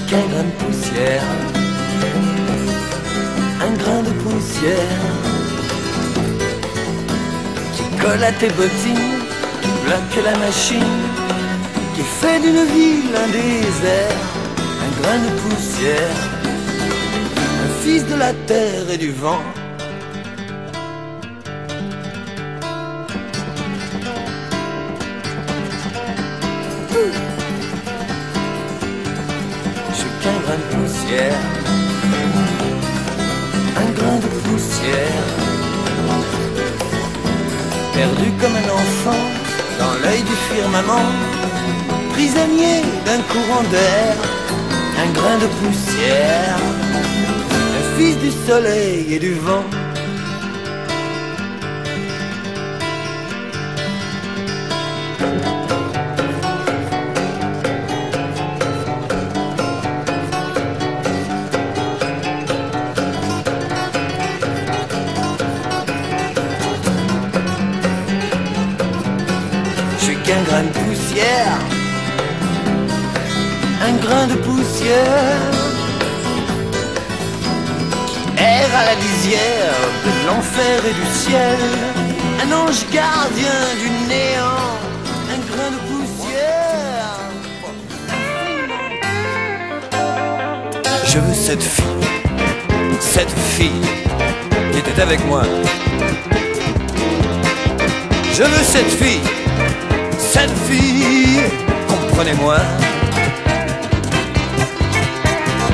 qu'un grain de poussière, un grain de poussière qui colle à tes bottines, qui bloque la machine, qui fait d'une ville un désert, un grain de poussière, un fils de la terre et du vent. Je suis qu'un grain de poussière, un grain de poussière, perdu comme un enfant dans l'œil du firmament, prisonnier d'un courant d'air, un grain de poussière, un fils du soleil et du vent. Un grain de poussière, un grain de poussière qui erre à la lisière de l'enfer et du ciel, un ange gardien du néant, un grain de poussière. Je veux cette fille qui était avec moi. Je veux cette fille, comprenez-moi.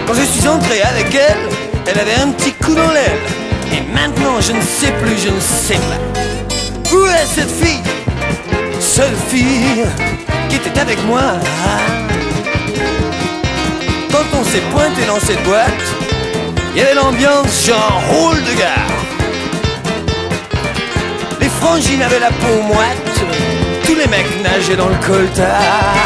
Quand je suis entré avec elle, elle avait un petit coup dans l'aile. Et maintenant je ne sais plus, je ne sais pas. Où est cette fille? Seule fille qui était avec moi. Quand on s'est pointé dans cette boîte, il y avait l'ambiance genre rôle de gare. Les frangines avaient la peau moite, tous les mecs nageaient dans le coltard.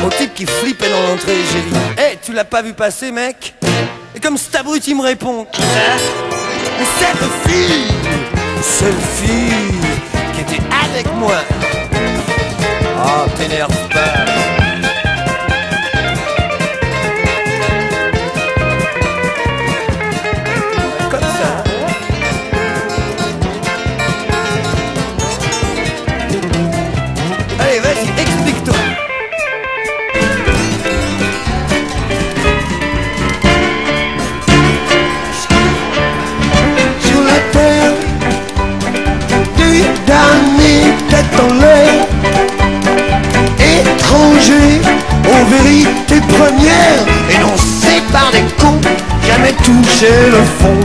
Au type qui flippait dans l'entrée, j'ai dit hey, tu l'as pas vu passer, mec? Et comme cet abruti me répond mais cette fille, seule fille qui était avec moi. Oh, t'énerve pas. Allez, vas-y, explique-toi. Sur la terre, du dernier tête en l'air, étranger aux vérités premières, énoncées par des cons, jamais touché le fond,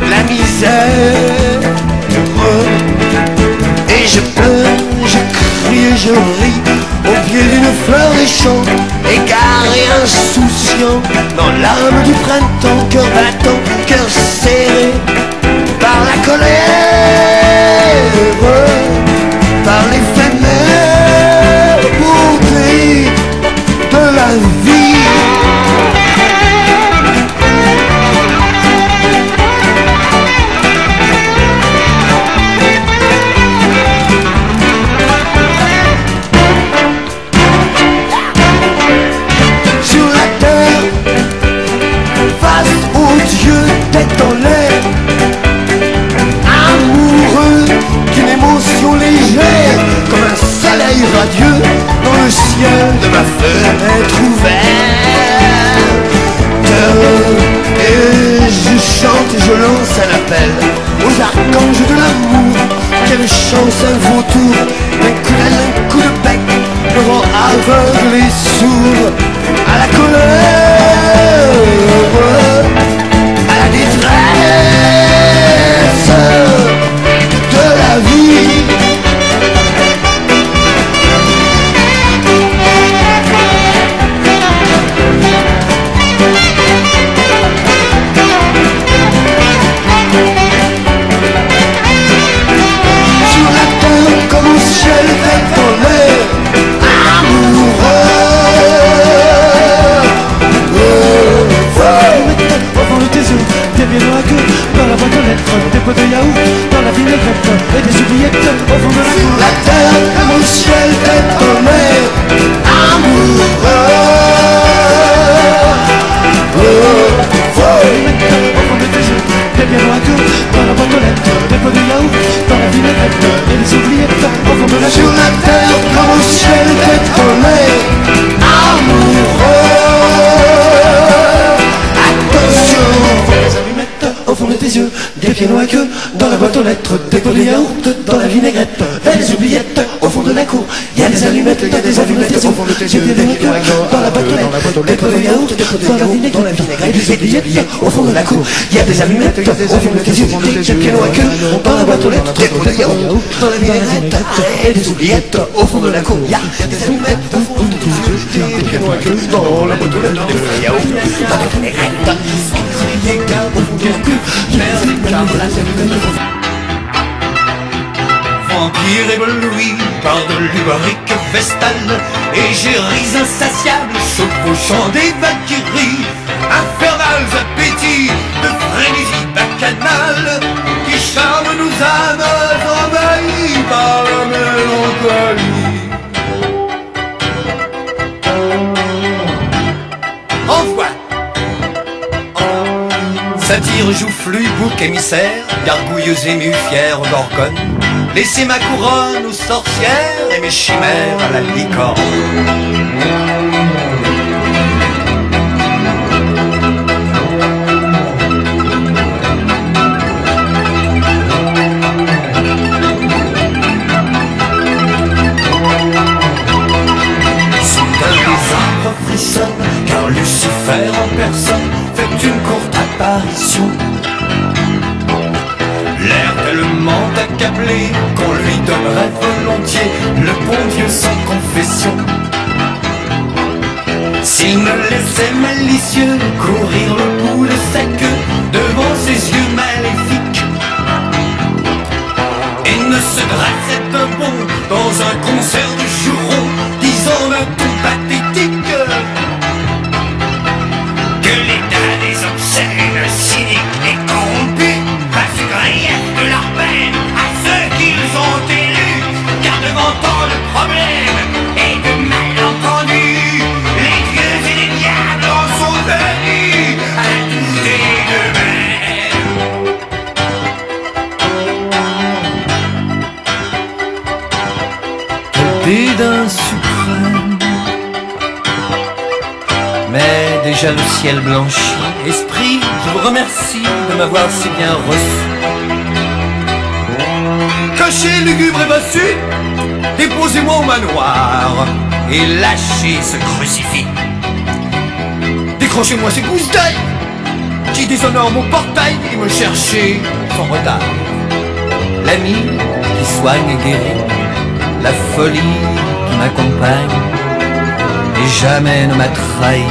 la misère. Et je pleure, je crie et je ris au pied d'une fleur des champs, égaré, insouciant, dans l'âme du printemps, cœur battant, cœur serré par la colère, par l'éphémère beauté de la vie. Tête en l'air, amoureux d'une émotion légère, comme un soleil radieux dans le ciel de ma fenêtre ouverte. Et je chante et je lance un appel aux archanges de l'amour. Quelle chance, un vautour, un coup d'aile, un coup de bec, me rend aveugle et sourd à la colère, à la détresse de la vie. Sur la terre comme au ciel, lettres, des pots de yaourt dans la vinaigrette, et des oubliettes au fond de la cour. Il y a des allumettes, il y a des allumettes au fond de tes yeux, des liqueurs dans la boîte aux lettres, des pots de yaourt dans la vinaigrette, et des oubliettes au fond de la cour. Il y a des allumettes au fond de tes yeux, des pianos à queue dans la boîte aux lettres, des pots de yaourt dans la vinaigrette, et des oubliettes au fond de la cour. Il y a des allumettes au fond de tes yeux, des pianos à queue dans la boîte aux lettres, des pots de yaourt dans la vinaigrette. Vampire ébloui par de l'ubarique vestale, égéries insatiables chevauchant des valkyries, infernals appétits de frénésie bacchanale qui charment nos âmes envahies par la mélancolie. Envoie satire, joufflu, bouc émissaire, gargouilleuse émue, fière gorgone, laissez ma couronne aux sorcières et mes chimères à la licorne. Soudain les arbres frissonnent, car Lucifer en personne fait une courte apparition. L'air tellement accablé qu'on lui donnerait volontiers le bon Dieu sans confession. S'il me laissait malicieux courir le bout de sa queue devant ses yeux maléfiques et ne se dressait d'un bond dans un concert de jurons, disant d'un ton pathétique que l'état des obscènes, cyniques et corrompus passe grief de leur peine à ceux qu'ils ont élus, car devant tant de problèmes et de malentendus, les dieux et les diables en sont venus à douter d'eux-mêmes. Le dédain suprême, mais déjà le ciel blanchit. Esprit, je vous remercie de m'avoir si bien reçu. Caché, lugubre et bossu, déposez-moi au manoir et lâchez ce crucifix. Décrochez-moi ces gousses d'ail qui déshonorent mon portail et me cherchez sans retard. L'ami qui soigne et guérit, la folie qui m'accompagne et jamais ne m'a trahi.